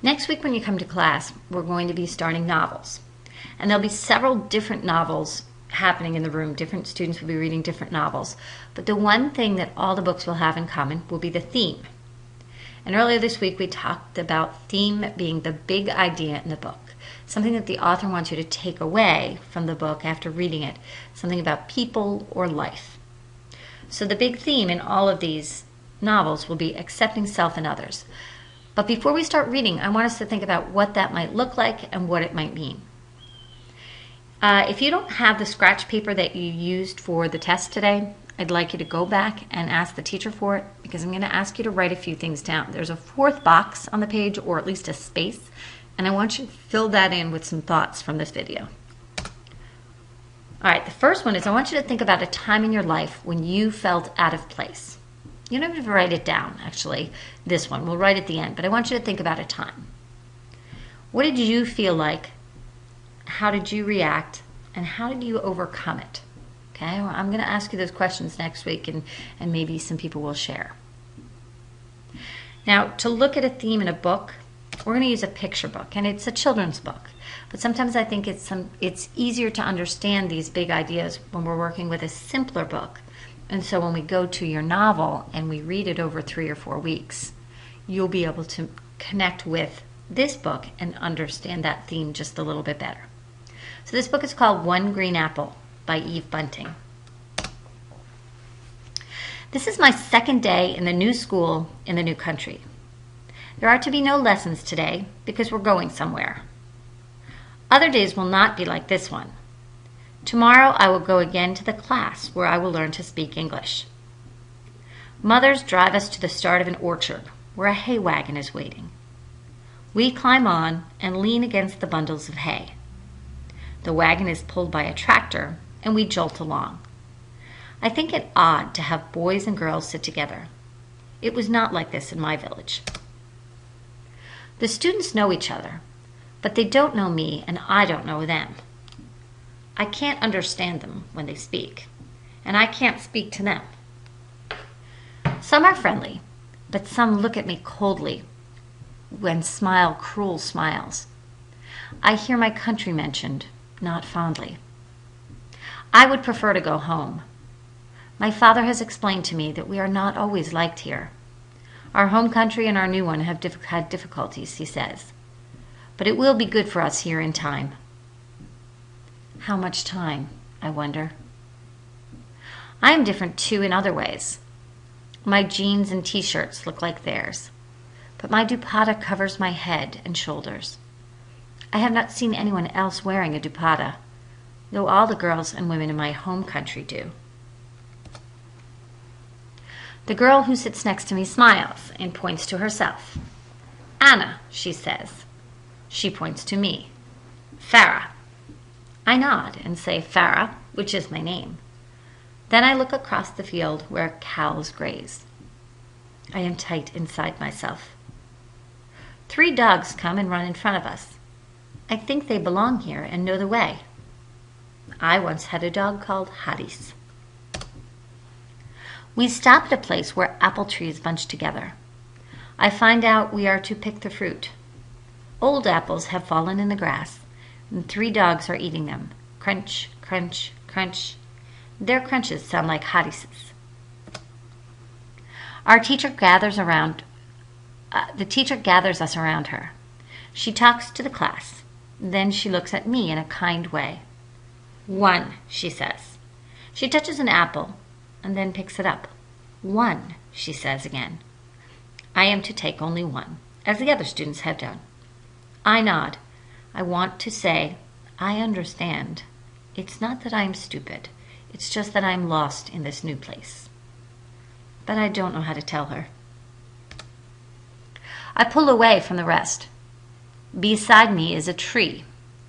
Next week when you come to class, we're going to be starting novels. And there'll be several different novels happening in the room. Different students will be reading different novels. But the one thing that all the books will have in common will be the theme. And earlier this week we talked about theme being the big idea in the book. Something that the author wants you to take away from the book after reading it. Something about people or life. So the big theme in all of these novels will be accepting self and others. But before we start reading, I want us to think about what that might look like and what it might mean. If you don't have the scratch paper that you used for the test today, I'd like you to go back and ask the teacher for it, because I'm going to ask you to write a few things down. There's a fourth box on the page, or at least a space, and I want you to fill that in with some thoughts from this video. All right, the first one is I want you to think about a time in your life when you felt out of place. You don't have to write it down, actually, this one. We'll write at the end, but I want you to think about a time. What did you feel like? How did you react? And how did you overcome it? Okay, well, I'm going to ask you those questions next week, and maybe some people will share. Now, to look at a theme in a book, we're going to use a picture book, and it's a children's book. But sometimes I think it's easier to understand these big ideas when we're working with a simpler book. And so when we go to your novel and we read it over 3 or 4 weeks, you'll be able to connect with this book and understand that theme just a little bit better. So this book is called One Green Apple by Eve Bunting. This is my second day in the new school in the new country. There are to be no lessons today because we're going somewhere. Other days will not be like this one. Tomorrow I will go again to the class where I will learn to speak English. Mothers drive us to the start of an orchard where a hay wagon is waiting. We climb on and lean against the bundles of hay. The wagon is pulled by a tractor and we jolt along. I think it odd to have boys and girls sit together. It was not like this in my village. The students know each other, but they don't know me and I don't know them. I can't understand them when they speak, and I can't speak to them. Some are friendly, but some look at me coldly and smile cruel smiles. I hear my country mentioned, not fondly. I would prefer to go home. My father has explained to me that we are not always liked here. Our home country and our new one have had difficulties, he says. But it will be good for us here in time. How much time, I wonder. I am different too in other ways. My jeans and t-shirts look like theirs, but my dupatta covers my head and shoulders. I have not seen anyone else wearing a dupatta, though all the girls and women in my home country do. The girl who sits next to me smiles and points to herself. Anna, she says. She points to me. Farah. I nod and say Farah, which is my name. Then I look across the field where cows graze. I am tight inside myself. 3 dogs come and run in front of us. I think they belong here and know the way. I once had a dog called Haris. We stop at a place where apple trees bunch together. I find out we are to pick the fruit. Old apples have fallen in the grass, and 3 dogs are eating them. Crunch, crunch, crunch. Their crunches sound like Haris's. Our teacher gathers around. The teacher gathers us around her. She talks to the class. Then she looks at me in a kind way. 1, she says. She touches an apple and then picks it up. 1, she says again. I am to take only 1, as the other students have done. I nod. I want to say, I understand. It's not that I'm stupid. It's just that I'm lost in this new place. But I don't know how to tell her. I pull away from the rest. Beside me is a tree,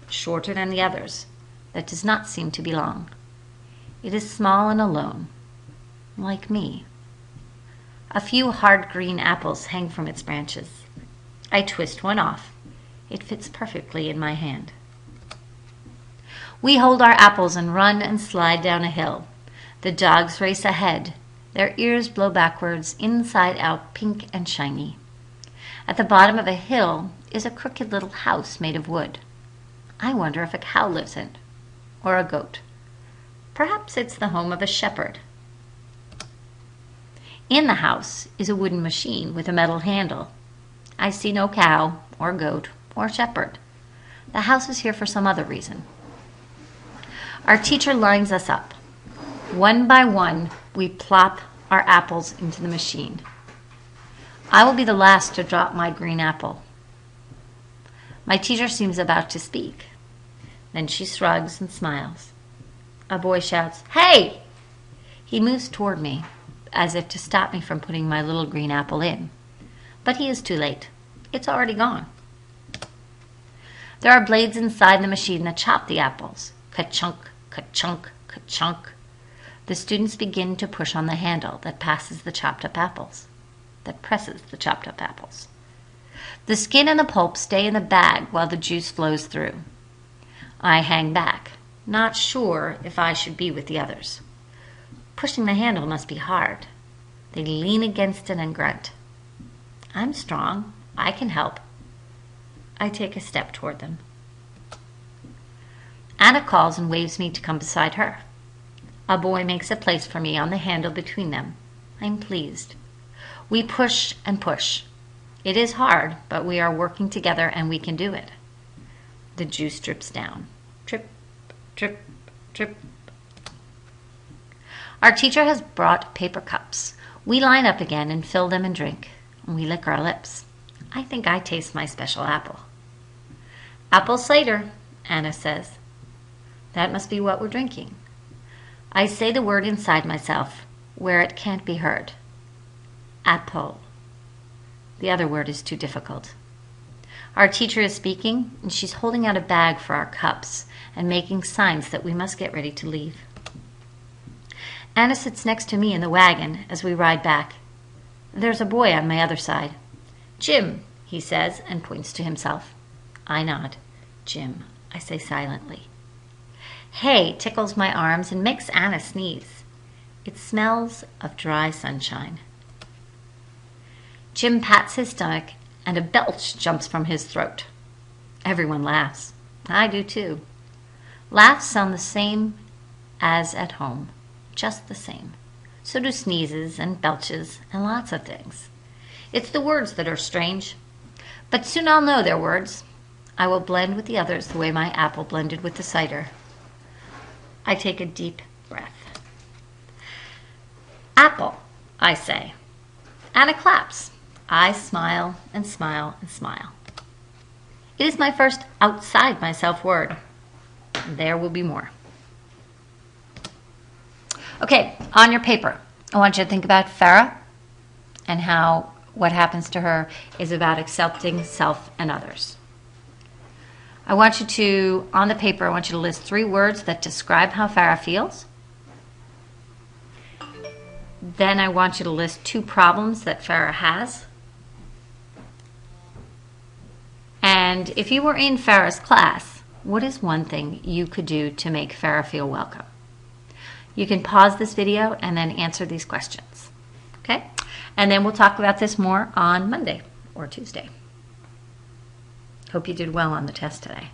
shorter than the others, that does not seem to belong. It is small and alone, like me. A few hard green apples hang from its branches. I twist one off. It fits perfectly in my hand. We hold our apples and run and slide down a hill. The dogs race ahead. Their ears blow backwards, inside out, pink and shiny. At the bottom of a hill is a crooked little house made of wood. I wonder if a cow lives in it, or a goat. Perhaps it's the home of a shepherd. In the house is a wooden machine with a metal handle. I see no cow, or goat, or shepherd. The house is here for some other reason. Our teacher lines us up. One by one, we plop our apples into the machine. I will be the last to drop my green apple. My teacher seems about to speak. Then she shrugs and smiles. A boy shouts, "Hey!" He moves toward me, as if to stop me from putting my little green apple in. But he is too late. It's already gone. There are blades inside the machine that chop the apples. Ka-chunk, ka-chunk, ka-chunk. The students begin to push on the handle that presses the chopped up apples. The skin and the pulp stay in the bag while the juice flows through. I hang back, not sure if I should be with the others. Pushing the handle must be hard. They lean against it and grunt. I'm strong. I can help. I take a step toward them. Anna calls and waves me to come beside her. A boy makes a place for me on the handle between them. I'm pleased. We push and push. It is hard, but we are working together and we can do it. The juice drips down. Drip, drip, drip. Our teacher has brought paper cups. We line up again and fill them and drink. We lick our lips. I think I taste my special apple. Apple cider, Anna says. That must be what we're drinking. I say the word inside myself, where it can't be heard. Apple. The other word is too difficult. Our teacher is speaking, and she's holding out a bag for our cups and making signs that we must get ready to leave. Anna sits next to me in the wagon as we ride back. There's a boy on my other side. Jim, he says, and points to himself. I nod. Jim, I say silently. Hay tickles my arms and makes Anna sneeze. It smells of dry sunshine. Jim pats his stomach and a belch jumps from his throat. Everyone laughs. I do too. Laughs sound the same as at home, just the same. So do sneezes and belches and lots of things. It's the words that are strange. But soon I'll know their words. I will blend with the others the way my apple blended with the cider. I take a deep breath. Apple, I say. Anna claps. I smile and smile and smile. It is my first outside myself word. There will be more. Okay, on your paper, I want you to think about Farah and how what happens to her is about accepting self and others. I want you to, on the paper, I want you to list 3 words that describe how Farah feels. Then I want you to list 2 problems that Farah has. And if you were in Farah's class, what is one thing you could do to make Farah feel welcome? You can pause this video and then answer these questions. Okay? And then we'll talk about this more on Monday or Tuesday. Hope you did well on the test today.